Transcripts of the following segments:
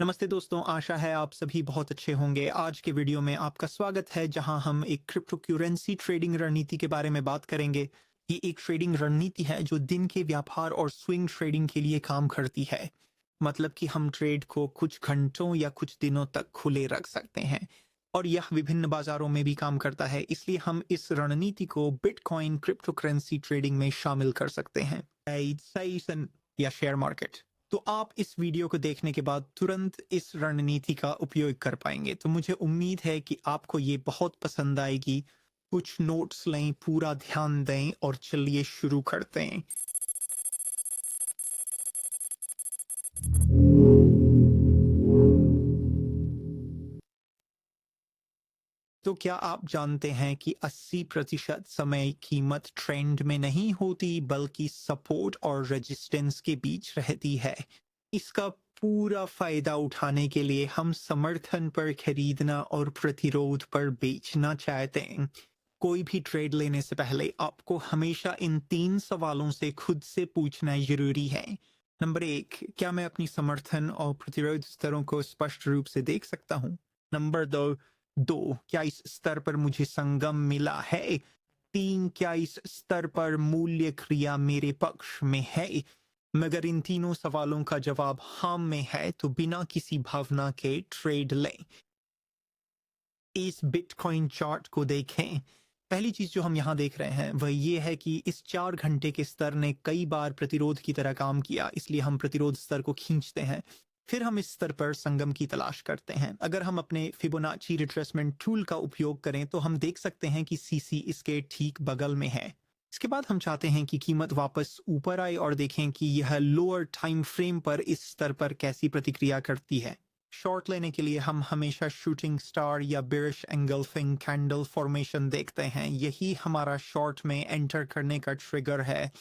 नमस्ते दोस्तों, आशा है आप सभी बहुत अच्छे होंगे। आज के वीडियो में आपका स्वागत है जहां हम एक क्रिप्टो करेंसी ट्रेडिंग रणनीति के बारे में बात करेंगे। ये एक ट्रेडिंग रणनीति है जो दिन के व्यापार और स्विंग ट्रेडिंग के लिए काम करती है। मतलब कि हम ट्रेड को कुछ घंटों या कुछ दिनों तक खुले रख सकते हैं और यह विभिन्न बाजारों में भी काम करता है। इसलिए हम इस रणनीति को बिटकॉइन क्रिप्टो करेंसी ट्रेडिंग में शामिल कर सकते हैं या शेयर मार्केट। तो आप इस वीडियो को देखने के बाद तुरंत इस रणनीति का उपयोग कर पाएंगे। तो मुझे उम्मीद है कि आपको ये बहुत पसंद आएगी। कुछ नोट्स लें, पूरा ध्यान दें और चलिए शुरू करते हैं। तो क्या आप जानते हैं कि 80% समय कीमत ट्रेंड में नहीं होती बल्कि सपोर्ट और रेजिस्टेंस के बीच रहती है। इसका पूरा फायदा उठाने के लिए हम समर्थन पर खरीदना और प्रतिरोध पर बेचना चाहते हैं। कोई भी ट्रेड लेने से पहले आपको हमेशा इन 3 सवालों से खुद से पूछना जरूरी है। नंबर 1, क्या मैं अपनी समर्थन और प्रतिरोध स्तरों को स्पष्ट रूप से देख सकता हूँ? नंबर 2, क्या इस स्तर पर मुझे संगम मिला है? 3, क्या इस स्तर पर मूल्य क्रिया मेरे पक्ष में है? मगर इन तीनों सवालों का जवाब हाँ में है तो बिना किसी भावना के ट्रेड लें। इस बिटकॉइन चार्ट को देखें। पहली चीज जो हम यहाँ देख रहे हैं वह ये है कि इस 4 घंटे के स्तर ने कई बार प्रतिरोध की तरह काम किया, इसलिए हम प्रतिरोध स्तर को खींचते हैं। फिर हम इस स्तर पर संगम की तलाश करते हैं। अगर हम अपने फिबोनाची रिट्रेसमेंट टूल का उपयोग करें तो हम देख सकते हैं कि सीसी इसके ठीक बगल में है। इसके बाद हम चाहते हैं कि कीमत वापस ऊपर आए और देखें कि यह लोअर टाइम फ्रेम पर इस स्तर पर कैसी प्रतिक्रिया करती है। शॉर्ट लेने के लिए हम हमेशा शूटिंग स्टार या बेरिश एंगल्फिंग कैंडल फॉर्मेशन देखते हैं। यही हमारा शॉर्ट में एंटर करने का ट्रिगर है।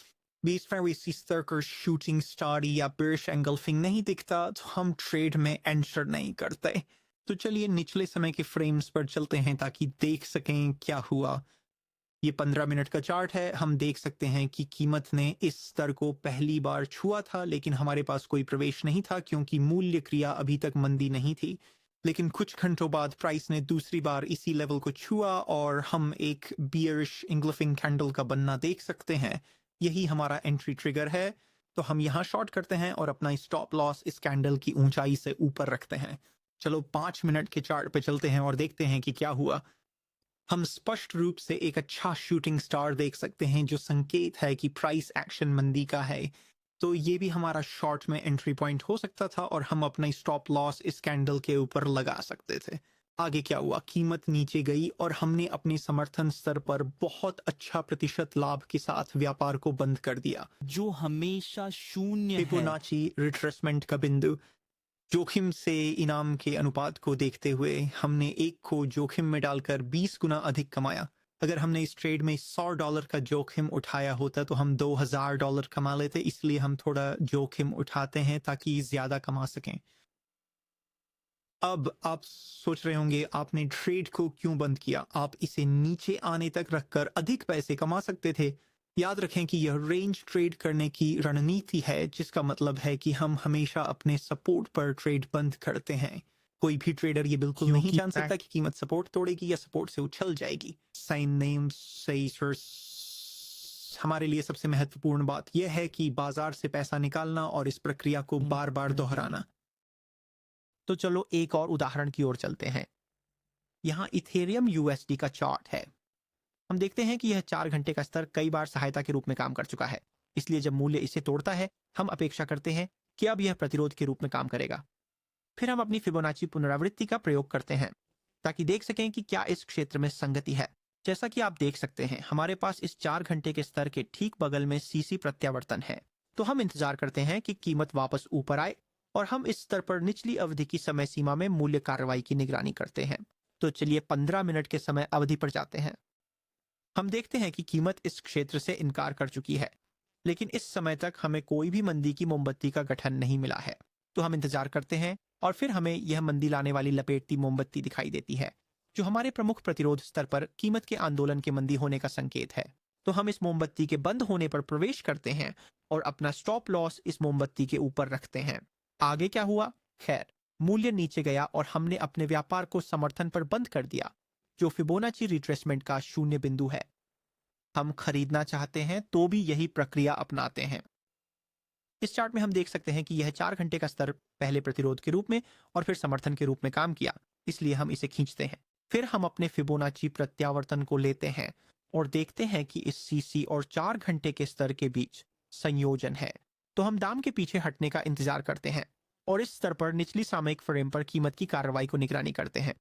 बीच में इसी स्तर का शूटिंग स्टार या बेरिश एंगल्फिंग नहीं दिखता तो हम ट्रेड में एंटर नहीं करते। तो चलिए निचले समय के फ्रेम्स पर चलते हैं ताकि देख सकें क्या हुआ। ये 15 मिनट का चार्ट है। हम देख सकते हैं कि कीमत ने इस स्तर को पहली बार छुआ था, लेकिन हमारे पास कोई प्रवेश नहीं था क्योंकि मूल्य क्रिया अभी तक मंदी नहीं थी। लेकिन कुछ घंटों बाद प्राइस ने दूसरी बार इसी लेवल को छुआ और हम एक बियरिश इंग्लफिंग कैंडल का बनना देख सकते हैं। यही हमारा एंट्री ट्रिगर है। तो हम यहाँ शॉर्ट करते हैं और अपना स्टॉप लॉस इस कैंडल की ऊंचाई से ऊपर रखते हैं। चलो 5 मिनट के चार्ट पे चलते हैं और देखते हैं कि क्या हुआ। हम स्पष्ट रूप से एक अच्छा शूटिंग स्टार देख सकते हैं जो संकेत है कि प्राइस एक्शन मंदी का है। तो ये भी हमारा शॉर्ट में एंट्री पॉइंट हो सकता था और हम अपना स्टॉप लॉस इस कैंडल के ऊपर लगा सकते थे। आगे क्या हुआ? कीमत नीचे गई और हमने अपने समर्थन स्तर पर बहुत अच्छा प्रतिशत लाभ के साथ व्यापार को बंद कर दिया, जो हमेशा शून्य है। फिबोनाची रिट्रेसमेंट का बिंदु। जोखिम से इनाम के अनुपात को देखते हुए हमने एक को जोखिम में डालकर 20 गुना अधिक कमाया। अगर हमने इस ट्रेड में $100 का जोखिम उठाया होता तो हम $2000 कमा लेते। इसलिए हम थोड़ा जोखिम उठाते हैं ताकि ज्यादा कमा सकें। अब आप सोच रहे होंगे आपने ट्रेड को क्यों बंद किया? आप इसे नीचे आने तक रखकर अधिक पैसे कमा सकते थे। याद रखें कि यह रेंज ट्रेड करने की रणनीति है, जिसका मतलब है कि हम हमेशा अपने सपोर्ट पर ट्रेड बंद करते हैं। कोई भी ट्रेडर ये बिल्कुल नहीं क्योंकि जान सकता कि कीमत सपोर्ट तोड़ेगी या सपोर्ट से उछल जाएगी। साइन नेम सही। हमारे लिए सबसे महत्वपूर्ण बात यह है कि बाजार से पैसा निकालना और इस प्रक्रिया को बार बार दोहराना। तो चलो एक और उदाहरण की ओर चलते हैं। यहाँ इथेरियम यूएसडी का चार्ट है। हम देखते हैं कि यह 4 घंटे का स्तर कई बार सहायता के रूप में काम कर चुका है। इसलिए जब मूल्य इसे तोड़ता है हम अपेक्षा करते हैं कि अब यह प्रतिरोध के रूप में काम करेगा। फिर हम अपनी फिबोनाची पुनरावृत्ति का प्रयोग करते हैं ताकि देख सकें कि क्या इस क्षेत्र में संगति है। जैसा कि आप देख सकते हैं हमारे पास इस 4 घंटे के स्तर के ठीक बगल में सीसी प्रत्यावर्तन है। तो हम इंतजार करते हैं कि कीमत वापस ऊपर आए और हम इस स्तर पर निचली अवधि की समय सीमा में मूल्य कार्रवाई की निगरानी करते हैं। तो चलिए 15 मिनट के समय अवधि पर जाते हैं। हम देखते हैं कि कीमत इस क्षेत्र से इनकार कर चुकी है, लेकिन इस समय तक हमें कोई भी मंदी की मोमबत्ती का गठन नहीं मिला है। तो हम इंतजार करते हैं और फिर हमें यह मंदी लाने वाली लपेटती मोमबत्ती दिखाई देती है, जो हमारे प्रमुख प्रतिरोध स्तर पर कीमत के आंदोलन के मंदी होने का संकेत है। तो हम इस मोमबत्ती के बंद होने पर प्रवेश करते हैं और अपना स्टॉप लॉस इस मोमबत्ती के ऊपर रखते हैं। आगे क्या हुआ? खैर, मूल्य नीचे गया और हमने अपने व्यापार को समर्थन पर बंद कर दिया, जो फिबोनाची रिट्रेसमेंट का शून्य बिंदु है। हम खरीदना चाहते हैं तो भी यही प्रक्रिया अपनाते हैं। इस चार्ट में हम देख सकते हैं कि यह 4 घंटे का स्तर पहले प्रतिरोध के रूप में और फिर समर्थन के रूप में काम किया, इसलिए हम इसे खींचते हैं। फिर हम अपने फिबोनाची प्रत्यावर्तन को लेते हैं और देखते हैं कि इस सीसी और 4 घंटे के स्तर के बीच संयोजन है। तो हम दाम के पीछे हटने का इंतजार करते हैं और इस स्तर पर निचली सामयिक फ्रेम पर कीमत की कार्रवाई को निगरानी करते हैं।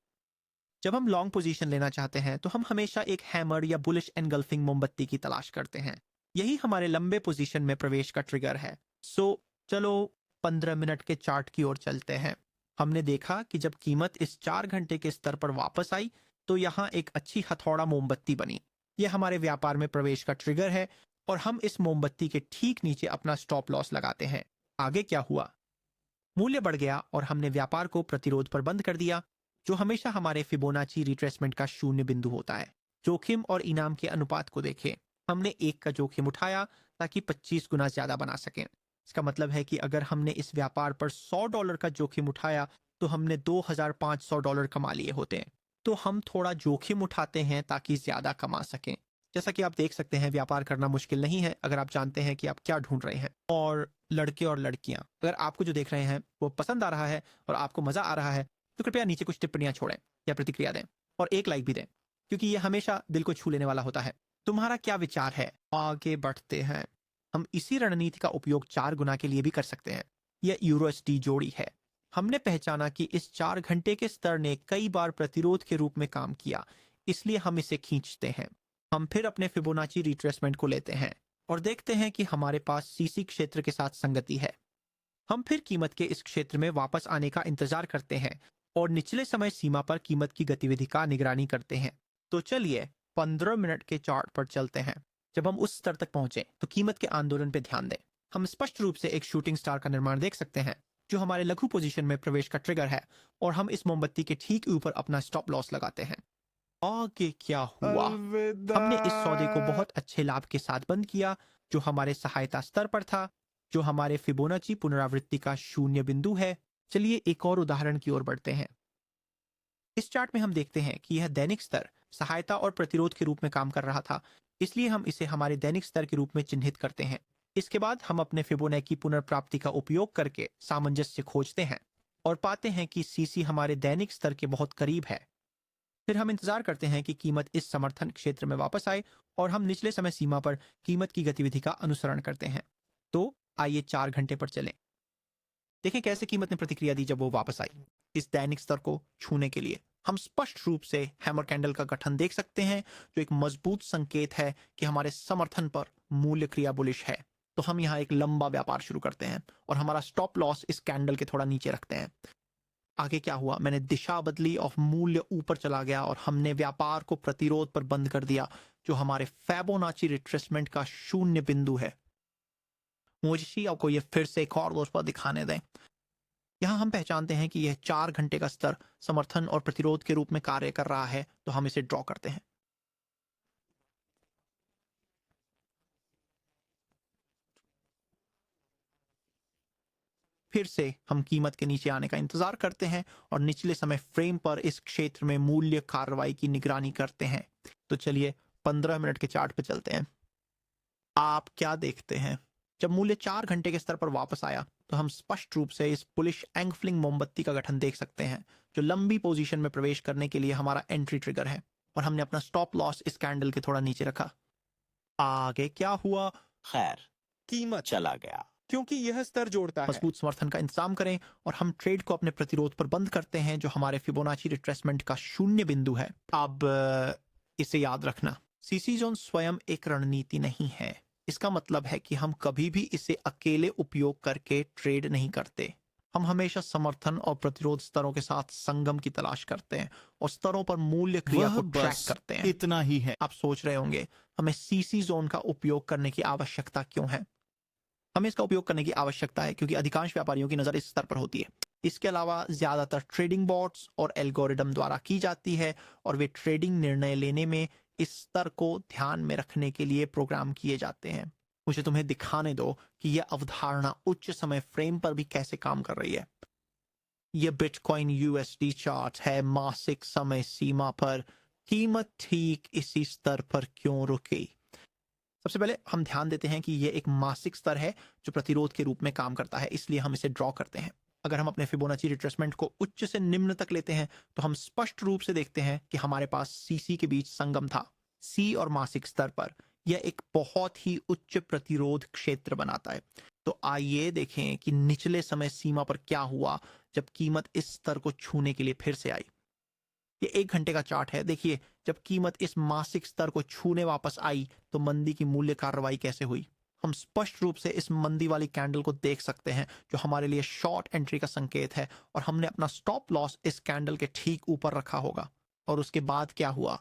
जब हम लॉन्ग पोजीशन लेना चाहते हैं तो हम हमेशा एक हैमर या बुलिश एनगल्फिंग मोमबत्ती की तलाश करते हैं। यही हमारे लंबे पोजीशन में प्रवेश का ट्रिगर है। चलो 15 मिनट के चार्ट की ओर चलते हैं। हमने देखा कि जब कीमत इस 4 घंटे के स्तर पर वापस आई तो यहाँ एक अच्छी हथौड़ा मोमबत्ती बनी। यह हमारे व्यापार में प्रवेश का ट्रिगर है और हम इस मोमबत्ती के ठीक नीचे अपना स्टॉप लॉस लगाते हैं। आगे क्या हुआ? मूल्य बढ़ गया और हमने व्यापार को प्रतिरोध पर बंद कर दिया, जो हमेशा हमारे फिबोनाची रिट्रेसमेंट का शून्य बिंदु होता है। जोखिम और इनाम के अनुपात को देखें। हमने 1 का जोखिम उठाया ताकि 25 गुना ज्यादा बना सकें। इसका मतलब है कि अगर हमने इस व्यापार पर $100 का जोखिम उठाया तो हमने $2,500 कमा लिए होते। तो हम थोड़ा जोखिम उठाते हैं ताकि ज्यादा कमा सकें। जैसा कि आप देख सकते हैं, व्यापार करना मुश्किल नहीं है अगर आप जानते हैं कि आप क्या ढूंढ रहे हैं। और लड़के और लड़कियां, अगर आपको जो देख रहे हैं वो पसंद आ रहा है और आपको मजा आ रहा है तो कृपया नीचे कुछ टिप्पणियां छोड़ें या प्रतिक्रिया दें और एक लाइक भी दें, क्योंकि ये हमेशा दिल को छू लेने वाला होता है। तुम्हारा क्या विचार है? आगे बढ़ते हैं। हम इसी रणनीति का उपयोग 4 गुना के लिए भी कर सकते हैं। यह यूरोएसडी जोड़ी है। हमने पहचाना कि इस 4 घंटे के स्तर ने कई बार प्रतिरोध के रूप में काम किया, इसलिए हम इसे खींचते हैं। हम फिर अपने फिबोनाची रिट्रेसमेंट को लेते हैं और देखते हैं कि हमारे पास सीसी क्षेत्र के साथ संगति है। हम फिर कीमत के इस क्षेत्र में वापस आने का इंतजार करते हैं और निचले समय सीमा पर कीमत की गतिविधि का निगरानी करते हैं। तो चलिए 15 मिनट के चार्ट पर चलते हैं। जब हम उस स्तर तक पहुंचे तो कीमत के आंदोलन पर ध्यान दें। हम स्पष्ट रूप से एक शूटिंग स्टार का निर्माण देख सकते हैं, जो हमारे लघु पोजीशन में प्रवेश का ट्रिगर है, और हम इस मोमबत्ती के ठीक ऊपर अपना स्टॉप लॉस लगाते हैं। आगे क्या हुआ? हमने इस सौदे को बहुत अच्छे लाभ के साथ बंद किया, जो हमारे सहायता स्तर पर था, जो हमारे फिबोनाची पुनरावृत्ति का शून्य बिंदु है। चलिए एक और उदाहरण की ओर बढ़ते हैं। इस चार्ट में हम देखते हैं कि यह दैनिक स्तर सहायता और प्रतिरोध के रूप में काम कर रहा था, इसलिए हम इसे हमारे दैनिक स्तर के रूप में चिन्हित करते हैं। इसके बाद हम अपने फिबोनाची पुनर्प्राप्ति का उपयोग करके सामंजस्य खोजते हैं और पाते हैं कि सीसी हमारे दैनिक स्तर के बहुत करीब है। फिर हम इंतजार करते हैं कि कीमत इस समर्थन क्षेत्र में वापस आए और हम निचले समय सीमा पर कीमत की गतिविधि का अनुसरण करते हैं। तो आइए 4 घंटे पर चलें। देखें कैसे कीमत ने प्रतिक्रिया दी जब वो वापस आई। इस दैनिक स्तर को छूने के लिए हम स्पष्ट रूप से हैमर कैंडल का गठन देख सकते हैं, जो एक मजबूत संकेत है कि हमारे समर्थन पर मूल्य क्रिया बुलिश है। तो हम यहाँ एक लंबा व्यापार शुरू करते हैं और हमारा स्टॉप लॉस इस कैंडल के थोड़ा नीचे रखते हैं। आगे क्या हुआ? मैंने दिशा बदली और मूल्य ऊपर चला गया और हमने व्यापार को प्रतिरोध पर बंद कर दिया, जो हमारे फिबोनाची रिट्रेसमेंट का शून्य बिंदु है। मुझे आपको ये फिर से एक और दोस्त पर दिखाने दें। यहाँ हम पहचानते हैं कि यह 4 घंटे का स्तर समर्थन और प्रतिरोध के रूप में कार्य कर रहा है, तो हम इसे ड्रॉ करते हैं। फिर से हम कीमत के नीचे आने का इंतजार करते हैं और निचले समय फ्रेम पर इस क्षेत्र में मूल्य कार्रवाई की निगरानी करते हैं। तो चलिए 15 मिनट के चार्ट पर चलते हैं। आप क्या देखते हैं? जब मूल्य 4 घंटे के स्तर पर वापस आया तो हम स्पष्ट रूप से इस पुलिश एंगफ्लिंग मोमबत्ती का गठन देख सकते हैं, जो लंबी पोजीशन में प्रवेश करने के लिए हमारा एंट्री ट्रिगर है, और हमने अपना स्टॉप लॉस इस कैंडल के थोड़ा नीचे रखा। आगे क्या हुआ? खैर, कीमत चला गया। क्योंकि यह स्तर जोड़ता है। मजबूत समर्थन का इंतजाम करें और हम ट्रेड को अपने प्रतिरोध पर बंद करते हैं, जो हमारे फिबोनाची रिट्रेसमेंट का शून्य बिंदु है। अब इसे याद रखना, सीसी जोन स्वयं एक रणनीति नहीं है। इसका मतलब है कि हम कभी भी इसे अकेले उपयोग करके ट्रेड नहीं करते। हम हमेशा समर्थन और प्रतिरोध स्तरों के साथ संगम की तलाश करते हैं और स्तरों पर मूल्य क्रिया वह को ट्रैक बस करते हैं। इतना ही है। आप सोच रहे होंगे, हमें सीसी जोन का उपयोग करने की आवश्यकता क्यों है? हमें इसका उपयोग करने की आवश्यकता है क्योंकि अधिकांश व्यापारियों की नजर इस स्तर पर होती है। इसके अलावा ज्यादातर ट्रेडिंग बॉट्स और एल्गोरिदम द्वारा की जाती है और वे ट्रेडिंग निर्णय लेने में इस स्तर को ध्यान में रखने के लिए प्रोग्राम किए जाते हैं। मुझे तुम्हें दिखाने दो कि यह अवधारणा उच्च समय फ्रेम पर भी कैसे काम कर रही है। ये बिटकॉइन यूएसडी चार्ट है। मासिक समय सीमा पर कीमत ठीक इसी स्तर पर क्यों रुकी? सबसे पहले हम ध्यान देते हैं कि ये एक मासिक स्तर है जो प्रतिरोध के रूप में काम करता है, इसलिए हम इसे ड्रॉ करते हैं। अगर हम अपने फिबोनाची रिट्रेसमेंट को उच्च से निम्न तक लेते हैं तो हम स्पष्ट रूप से देखते हैं कि हमारे पास सीसी के बीच संगम था। सी और मासिक स्तर पर यह एक बहुत ही उच्च प्रतिरोध क्षेत्र बनाता है। तो आइए देखें कि निचले समय सीमा पर क्या हुआ जब कीमत इस स्तर को छूने के लिए फिर से आई। ये 1 घंटे का चार्ट है। देखिए, जब कीमत इस मासिक स्तर को छूने वापस आई तो मंदी की मूल्य कार्रवाई कैसे हुई। हम स्पष्ट रूप से इस मंदी वाली कैंडल को देख सकते हैं जो हमारे लिए शॉर्ट एंट्री का संकेत है, और हमने अपना स्टॉप लॉस इस कैंडल के ठीक ऊपर रखा होगा। और उसके बाद क्या हुआ?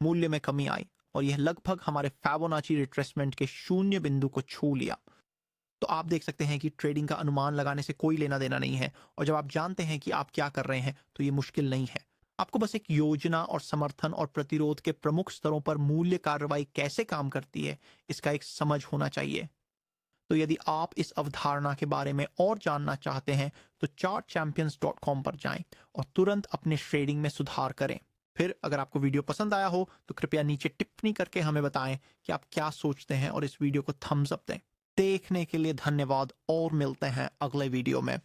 मूल्य में कमी आई और यह लगभग हमारे फिबोनाची रिट्रेसमेंट के शून्य बिंदु को छू लिया। तो आप देख सकते हैं कि ट्रेडिंग का अनुमान लगाने से कोई लेना देना नहीं है, और जब आप जानते हैं कि आप क्या कर रहे हैं तो ये मुश्किल नहीं है। आपको बस एक योजना और समर्थन और प्रतिरोध के प्रमुख स्तरों पर मूल्य कार्रवाई कैसे काम करती है इसका एक समझ होना चाहिए। तो यदि आप इस अवधारणा के बारे में और जानना चाहते हैं तो chartchampions.com पर जाएं और तुरंत अपने ट्रेडिंग में सुधार करें। फिर अगर आपको वीडियो पसंद आया हो तो कृपया नीचे टिप्पणी करके हमें बताएं कि आप क्या सोचते हैं और इस वीडियो को थम्स अप दें। देखने के लिए धन्यवाद और मिलते हैं अगले वीडियो में।